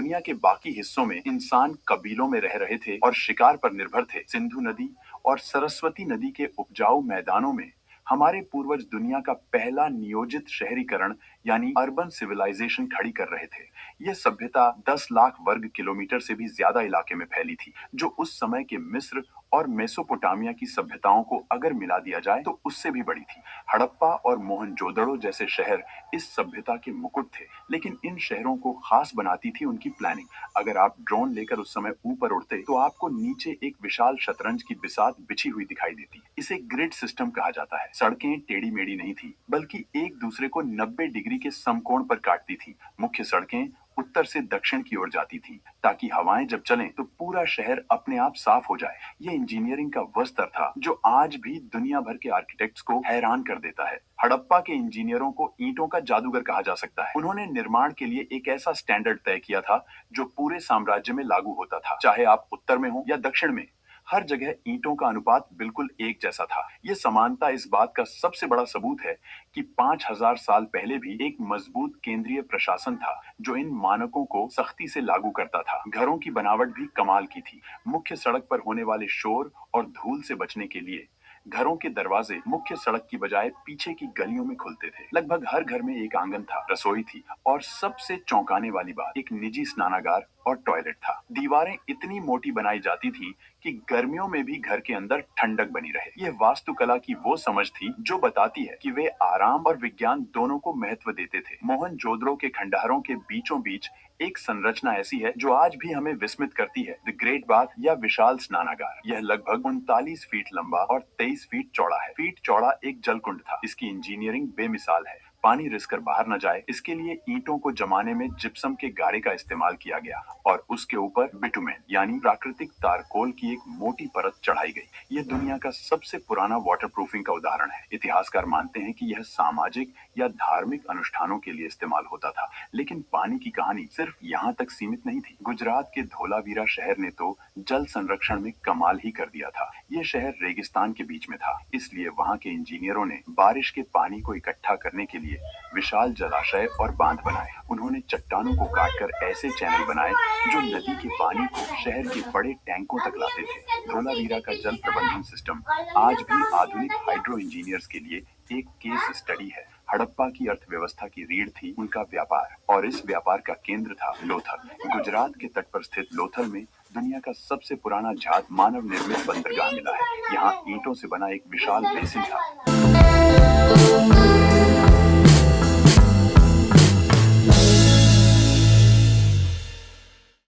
दुनिया के बाकी हिस्सों में इंसान कबीलों में रह रहे थे और शिकार पर निर्भर थे। सिंधु नदी और सरस्वती नदी के उपजाऊ मैदानों में हमारे पूर्वज दुनिया का पहला नियोजित शहरीकरण यानी अर्बन सिविलाइजेशन खड़ी कर रहे थे। यह सभ्यता 10 लाख वर्ग किलोमीटर से भी ज्यादा इलाके में फैली थी, जो उस समय के मिस्र और मेसोपोटामिया की सभ्यताओं को अगर मिला दिया जाए तो उससे भी बड़ी थी। हड़प्पा और मोहनजोदड़ो जैसे शहर इस सभ्यता के मुकुट थे, लेकिन इन शहरों को खास बनाती थी उनकी प्लानिंग। अगर आप ड्रोन लेकर उस समय ऊपर उड़ते तो आपको नीचे एक विशाल शतरंज की बिसात बिछी हुई दिखाई देती। इसे ग्रिड सिस्टम कहा जाता है। सड़कें टेढ़ी मेढ़ी नहीं थी, बल्कि एक दूसरे को 90 डिग्री के समकोण पर काटती थी। मुख्य सड़कें उत्तर से दक्षिण की ओर जाती थी, ताकि हवाएं जब चलें तो पूरा शहर अपने आप साफ हो जाए। ये इंजीनियरिंग का वो स्तर था जो आज भी दुनिया भर के आर्किटेक्ट्स को हैरान कर देता है। हड़प्पा के इंजीनियरों को ईंटों का जादूगर कहा जा सकता है। उन्होंने निर्माण के लिए एक ऐसा स्टैंडर्ड तय किया था जो पूरे साम्राज्य में लागू होता था, चाहे आप उत्तर में हो या दक्षिण में। हर जगह ईंटों का अनुपात बिल्कुल एक जैसा था। ये समानता इस बात का सबसे बड़ा सबूत है कि 5000 साल पहले भी एक मजबूत केंद्रीय प्रशासन था जो इन मानकों को सख्ती से लागू करता था। घरों की बनावट भी कमाल की थी। मुख्य सड़क पर होने वाले शोर और धूल से बचने के लिए घरों के दरवाजे मुख्य सड़क की बजाय पीछे की गलियों में खुलते थे। लगभग हर घर में एक आंगन था, रसोई थी और सबसे चौंकाने वाली बात, एक निजी स्नानागार और टॉयलेट था। दीवारें इतनी मोटी बनाई जाती थी कि गर्मियों में भी घर के अंदर ठंडक बनी रहे। यह वास्तुकला की वो समझ थी जो बताती है कि वे आराम और विज्ञान दोनों को महत्व देते थे। मोहनजोदड़ो के खंडहरों के बीचों बीच एक संरचना ऐसी है जो आज भी हमें विस्मित करती है, द ग्रेट बाथ या विशाल स्नानागार। यह लगभग 39 फीट लंबा और 23 फीट चौड़ा है। फीट चौड़ा एक जलकुंड था। इसकी इंजीनियरिंग बेमिसाल है। पानी रिसकर बाहर न जाए, इसके लिए ईंटों को जमाने में जिप्सम के गारे का इस्तेमाल किया गया और उसके ऊपर बिटुमेन यानी प्राकृतिक तारकोल की एक मोटी परत चढ़ाई गई। यह दुनिया का सबसे पुराना वाटरप्रूफिंग का उदाहरण है। इतिहासकार मानते हैं कि यह सामाजिक या धार्मिक अनुष्ठानों के लिए इस्तेमाल होता था, लेकिन पानी की कहानी सिर्फ यहाँ तक सीमित नहीं थी। गुजरात के धोलावीरा शहर ने तो जल संरक्षण में कमाल ही कर दिया था। यह शहर रेगिस्तान के बीच में था, इसलिए वहाँ के इंजीनियरों ने बारिश के पानी को इकट्ठा करने के लिए विशाल जलाशय और बांध बनाए। उन्होंने चट्टानों को काटकर ऐसे चैनल बनाए जो नदी के पानी को शहर के बड़े टैंकों तक लाते थे। धोलावीरा का जल प्रबंधन सिस्टम आज भी आधुनिक हाइड्रो इंजीनियर्स के लिए एक केस स्टडी है। हड़प्पा की अर्थव्यवस्था की रीढ़ थी उनका व्यापार, और इस व्यापार का केंद्र था लोथल। गुजरात के तट पर स्थित लोथल में दुनिया का सबसे पुराना जहाज मानव निर्मित बंदरगाह मिला है। यहाँ ईंटों से बना एक विशाल बेसिन था।